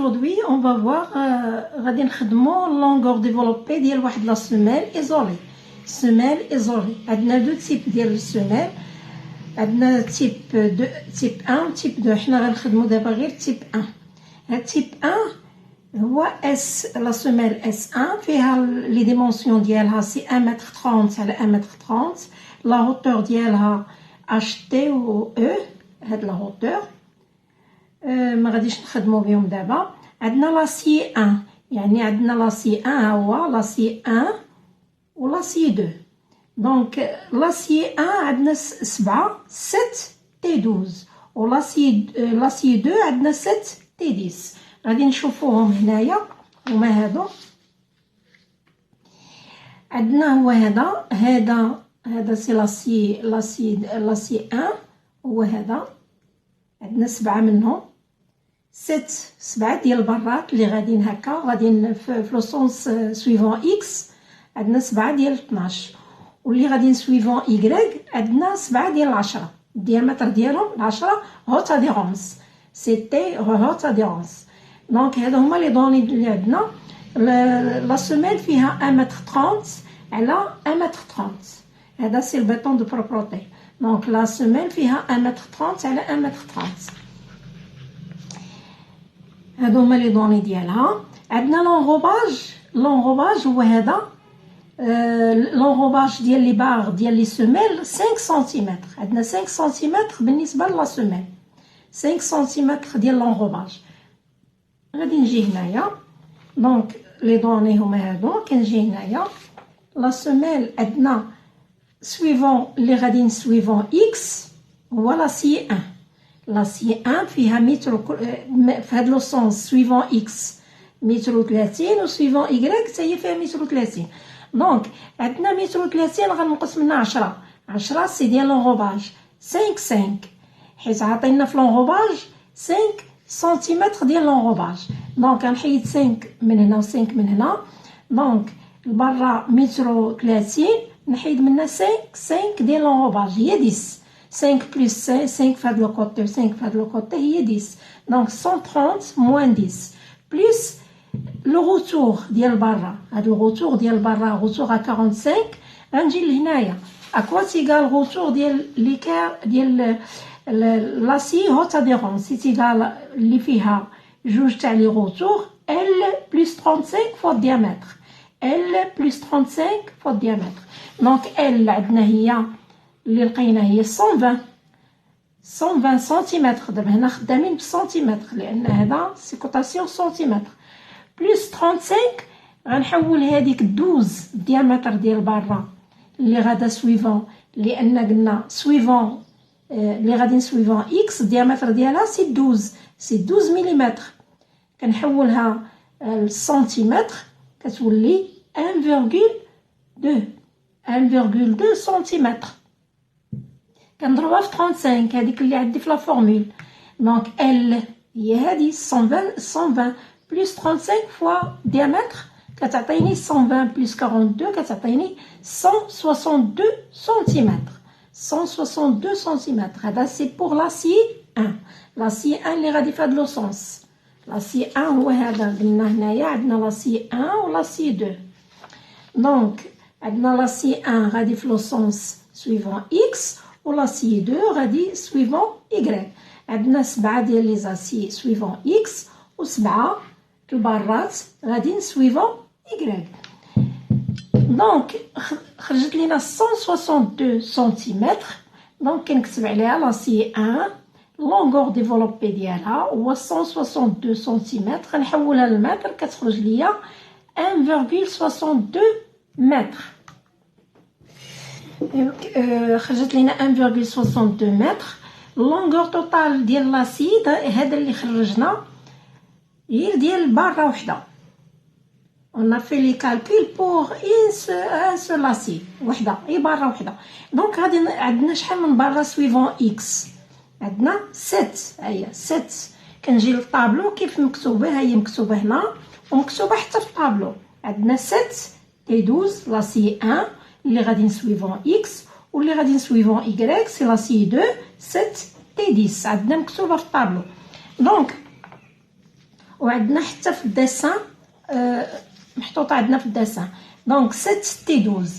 aujourd'hui, on va voir غادي نخدموا longueur développée ديال واحد لا semelle isolée. Semelle isolée. عندنا دو تيب ديال السمال. عندنا تيب 1 تيب 2. حنا غنخدموا دابا غير تيب 1. هاد تيب 1 هو اس لا سمال اس 1 فيها لي ديمونسيون ديالها سي 1 متر 30 على 1 متر 30. لا هوتور ديالها اش تي و او. هاد لا هوتور ما غاديش نخدموا بهم دابا. عندنا لاسي 1 يعني عندنا لاسي 1 هو لاسي 1 و لاسي 2. دونك لاسي 1 عندنا 7 تي 12 و لاسي 2 عندنا 7 تي 10. غادي نشوفوهم هنايا هما هادو. عندنا هو هذا سي لاسي 1 هو هذا. عندنا 7 منهم 7 ديال البرات اللي غاديين هكا غاديين في لو سونس سويفون اكس. عندنا 7 ديال 12 واللي غاديين سويفون ايغريك عندنا 7 ديال 10. الديامتر ديالهم 10 هوتا ديرونس سيتي هوتا ديرونس. دونك هادو هما لي دوني اللي عندنا. لا سيمين فيها 1 متر 30 على 1 متر 30. هذا سي البيطون دو بروبروتي. دونك لا سيمين فيها 1 متر 30 على 1 متر 30. هادو هما لي دوني ديالها. عندنا لونغوباج هو هذا. لونغوباج ديال لي باغ ديال لي سيميل 5 سنتيمتر. عندنا 5 سنتيمتر بالنسبه لا سيميل. 5 سنتيمتر ديال لونغوباج. غادي نجي هنايا. دونك لي دوني هما هادو. كنجي هنايا لا سيميل عندنا سويفون اللي غادي نسويفون اكس هو لاسي 1. لاسي 1 فيها متر في هاد لو سونس سويفون اكس متر و 30 و سويفون ايغريك حتى هي فيها متر و 30. دونك عندنا متر و 30 غنقص منها 10 سي ديال لونغوباج 5 حيت عاطينا في لونغوباج 5 سنتيمتر ديال لونغوباج. دونك غنحيد 5 من هنا و 5 من هنا. دونك البرا متر و 30 نحيد منها 5 ديال لونغوباج هي 10. 5 بلس 5 في هاد لو كوتي و 5 في هاد لو كوتي هي 10. دونك 130 موان 10 بلس لو روتور ديال برا. هاد الروتور ديال برا روتور 45. غنجي لهنايا اكوا تيغال روتور ديال ليكار ديال لاسي هوتا ديرون سي تيغال اللي فيها جوج تاع لي روتور ال بلس 35 فوا الديامتر. ال بلس 35 فوا الديامتر. دونك ال عندنا هي اللي لقينا هي 120 سنتيمتر. دابا هنا خدامين بالسنتيمتر لان هذا سي كوتاسيون سنتيمتر بلس 35. غنحول هذيك 12 الديامتر ديال برا اللي غادا سويفون لان قلنا سويفون اللي غادي نسويفون اكس الديامتر ديالها سي 12 ملم. كنحولها للسنتيمتر كتولي 1,2 سنتيمتر. كنضربها في 35 هذيك اللي عندي في لا فورمول. دونك ال هي هذه 120 بلس 35 فوا ديامتر كتعطيني 120 بلس 42 كتعطيني 162 سنتيمتر. 162 سنتيمتر. هذا سي بور لاسي 1. لاسي 1 اللي غادي في هاد لو سونس. لاسي 1 هو هذا قلنا هنايا عندنا لاسي 1 و لاسي 2. دونك عندنا لاسي 1 غادي في لو سونس سويفون اكس و لاسي 2 غادي سويفون ايغريك. عندنا 7 ديال لي زاسي سويفون اكس و 7 البارات غادي نسويفون ايغريك. دونك خرجت لينا 162 سنتيمتر. دونك كنكتب عليها لاسي 1 لونغور ديفلوبي ديالها هو 162 سنتيمتر. غنحولها للمتر كتخرج ليا 1,62 متر. خرجت لينا 1,62 متر. اللونغور توتال ديال لاسي هذا اللي خرجنا غير ديال بارة وحده. On a fait les calculs pour un seul lacier وحده هي بارة وحده. دونك غادي عندنا شحال من بارة سويفون اكس. عندنا 7 هي 7. كنجي للطابلو كيف مكتوبه هي مكتوبه هنا ومكتوبه حتى في الطابلو. عندنا 7 تي 12 لاسي 1 اللي غادي نسويفون اكس واللي غادي نسويفون ايغريك سي لاسي 2 7 تي 10 عندنا مكتوبه في الطابلو. دونك وعندنا حتى في الديسان محطوطه عندنا في الديسان. دونك 7 تي 12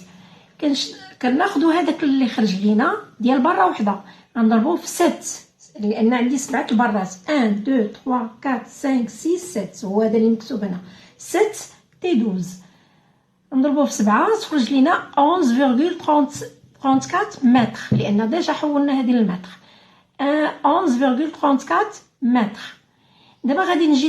كناخذوا هذاك اللي خرج لينا ديال برا وحده غنضربوه في 7 لان عندي 7 البرات 1 2 3 4 5 6 7 هو هذا اللي مكتوب هنا 6 تي 12 نضربوه في 7 تخرج لينا 11.34 متر لان ديجا حولنا هذه للمتر 11.34 متر. دابا غادي نجي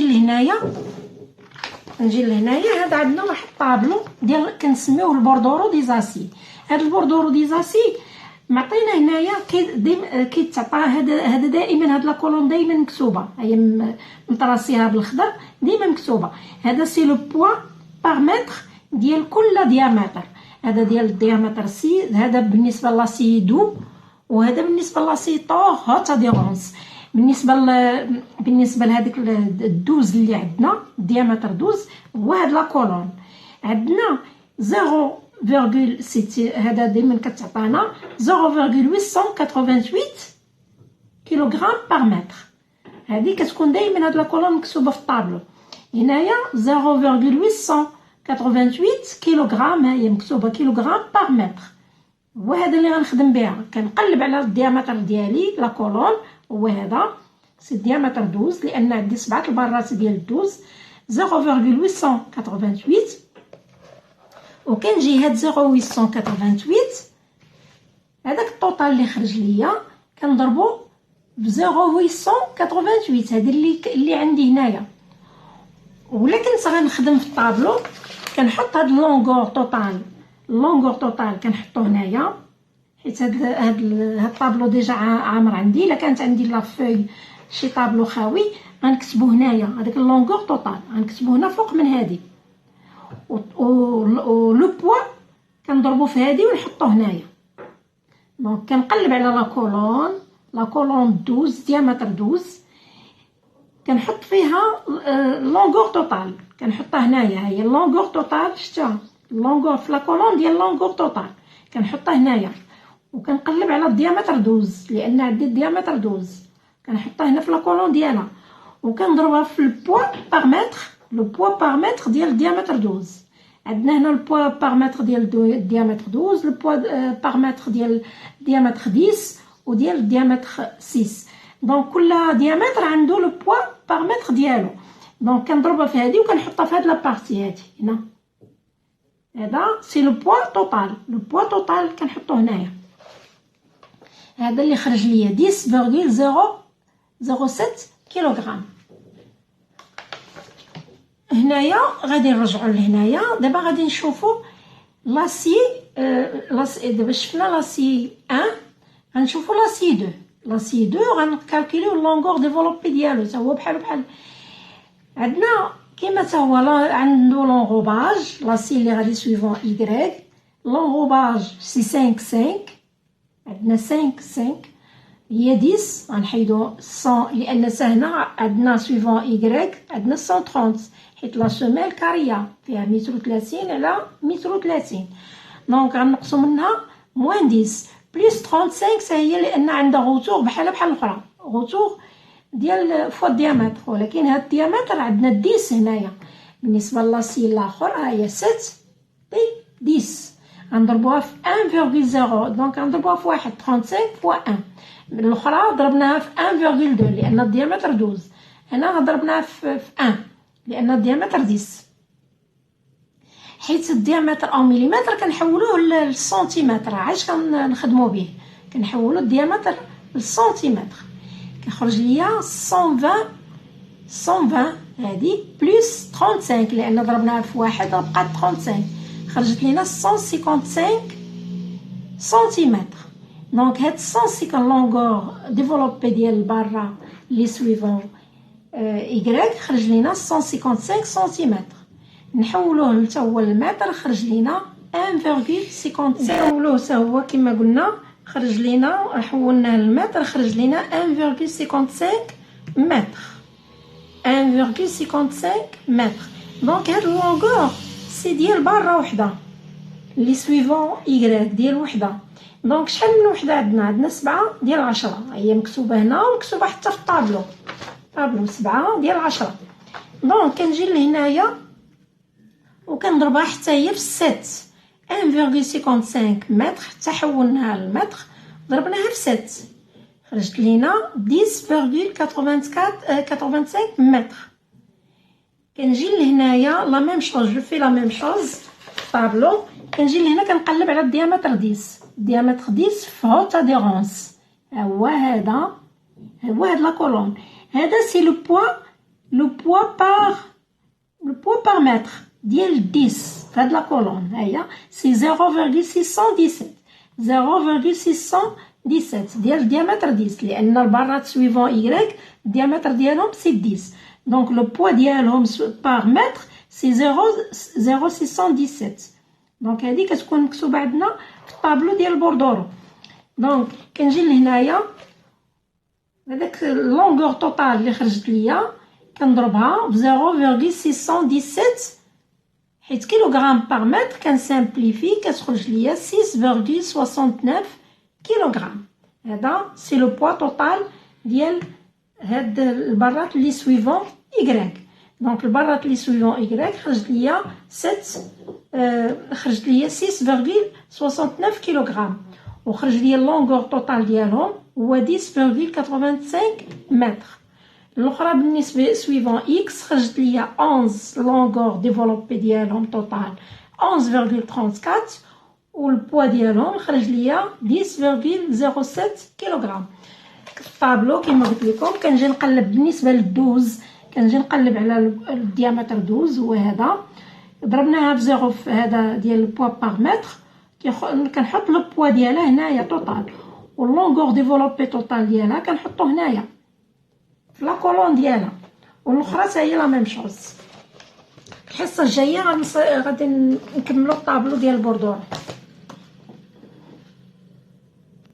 لهنايا هذا عندنا واحد الطابلو ديال كنسميوه البوردورو دي زاسي. هذا البوردورو دي زاسي معطينا هنايا كيتعطى هذا دائما هاد لا كولون دائما مكتوبه هي مطراسيها بالخضر ديما مكتوبه. هذا سي لو بوا بار متر ديال كل ديامتر. هذا ديال الديامتر سي هذا بالنسبه لاسي دو وهذا بالنسبه لاسي طور هوت اديرونس. بالنسبه لهذيك الدوز اللي عندنا ديامتر دوز هو هاد لا كولون عندنا 0.6 هذا دائما كتعطانا 0.888 كيلوغرام بار متر. هذه كتكون دائما هاد لا كولون مكتوبه في الطابلو. هنايا 0.888 كيلوغرام هي مكتوبه كيلوغرام بار متر. وهذا اللي غنخدم بها كنقلب على الديامتر ديالي لا كولون هو هذا سي الديامتر 12 لان عندي 7 البرات ديال 12 0.888 وكنجي هاد 0.888 هذاك الطوطال اللي خرج ليا كنضربو ب 0.888 هذه اللي عندي هنايا. ولا كنت غنخدم في الطابلو كنحط هاد اللونغور توطال كنحطو هنايا حيت هاد الطابلو ديجا عامر عندي. الا كانت عندي لا فوي شي طابلو خاوي غنكتبو هنايا هذاك اللونغور توطال غنكتبو هنا فوق من هادي و لو بوا كنضربو في هادي ونحطو هنايا. دونك كنقلب على لا كولون 12 ديامتر 12 كنحط فيها لونغور توطال كنحطها هنايا. هي اللونغور توطال شتها اللونغور في لا كولون ديال لونغور توطال كنحطها هنايا وكنقلب على الديامتر 12 لان عندي الديامتر 12 كنحطها هنا في لا كولون ديالها وكنضربها في البوا بار متر لو بوا بار متر ديال الديامتر 12. عندنا هنا البوا بار متر ديال الديامتر 12 البوا بار متر ديال الديامتر 10 وديال الديامتر 6. دونك كل ديامتر عنده لو بوا بار متر ديالو. دونك كنضربها في هذه وكنحطها في هاد لا بارتي هادي هنا. هذا سي لو بوا توطال كنحطو هنايا. هذا اللي خرج ليا 10.007 كيلوغرام. هنايا غادي نرجعوا لهنايا. دابا غادي نشوفوا لاسي دابا شفنا لاسي 1 غنشوفوا لاسي 2 غنكالكوليو لونغور ديفلوبي ديالو حتى هو بحال عندنا كيما حتى هو عنده لونغوباج لاسي اللي غادي سويفون y لونغوباج سي 5 عندنا 5 هي 10 غنحيدو 100 لان هنا عندنا سويفون y عندنا 130 حيت لا سوميل كاريه فيها 130 على 130. دونك غنقصو منها موان 10 بلس 35 هي لان عندها غوتور بحال الاخرى غوتور ديال فوا الديامتر. ولكن هاد الديامتر عندنا 10 هنايا بالنسبه للاسي الاخر ها هي 7 دي 10 غنضربوها في 1.0 دونك غنضربوها في 1 35 فوا 1. الاخرى ضربناها في 1.2 لان الديامتر 12. هنا ضربناها في 1 لان الديامتر 10 حيت الديامتر او مليمتر كنحولوه للسنتيمتر. عاش كنخدموا به كنحولوا الديامتر للسنتيمتر كيخرج ليا 120 هذه بلس 35 لان ضربناها في 1 بقات 35 خرجت لينا 155 سنتيمتر. دونك هاد 150 لونغور ديفلوبي ديال برا لي سويفون y خرج لينا 155 سنتيمتر. نحولوه حتى هو المتر خرج لينا 1.55. نحولوه حتى هو كما قلنا خرج لينا حولناه المتر خرج لينا 1.55 متر 1.55 متر. دونك هاد اللونغور سي ديال برا وحده لي سويفون y ديال وحده. دونك شحال من وحده عندنا 7 ديال 10 هي مكتوبه هنا ومكتوبه حتى في الطابلو 7 ديال 10. دونك كنجي لهنايا وكنضربها حتى هي في 7 1.55 متر حتى حولناها للمتر ضربناها في 7 خرجت لينا 10.85 متر. كنجي لهنايا لا ميم شوز جو في لا ميم شوز طابلو. كنجي لهنا كنقلب على الديامتر 10 الديامتر 10 في هوت اديرونس هو هذا لا كولون. هذا سي لو بوا بار متر ديال 10 في هاد لا كولون. هيا سي 0.617 ديال الديامتر 10 لان البارات سويفون إيكغيك الديامتر ديالهم سي 10. دونك لو بوا ديالهم بار متر سي 0.617. دونك هادي كتكون مكتوبه عندنا في الطابلو ديال البوردورو. دونك كنجي لهنايا هذاك اللونغور توتال اللي خرجت ليا كنضربها ب 0.617 حيت كيلوغرام بار متر كنسامبليفي كتخرج ليا 6.69 كيلوغرام. هذا سي لو بوا توتال ديال هاد البرات اللي سويفون إيكغيك. دونك البرات اللي سويفون إيكغيك خرجت ليا 6.69 كيلوغرام وخرج ليا اللونغور توتال ديالهم هو 10.85 متر. الاخرى بالنسبه سويفون اكس خرجت ليا 11 لونغور ديفلوبي ديالهم توتال 11.34 والبوا ديالهم خرج ليا 10.07 كيلوغرام. في الطابلو كما قلت لكم كنجي نقلب بالنسبه للدوز كنجي نقلب على الديامتر 12 هو هذا ضربناها بزيرو في هذا ديال البوا بار متر كنحط لو بوا ديالها هنايا توتال واللونغور ديفلوبي توتال ديالها كنحطو هنايا في لا كولون ديالها والاخرى حتى هي لا ميم شوز. الحصه الجايه غادي نكملوا الطابلو ديال البوردور.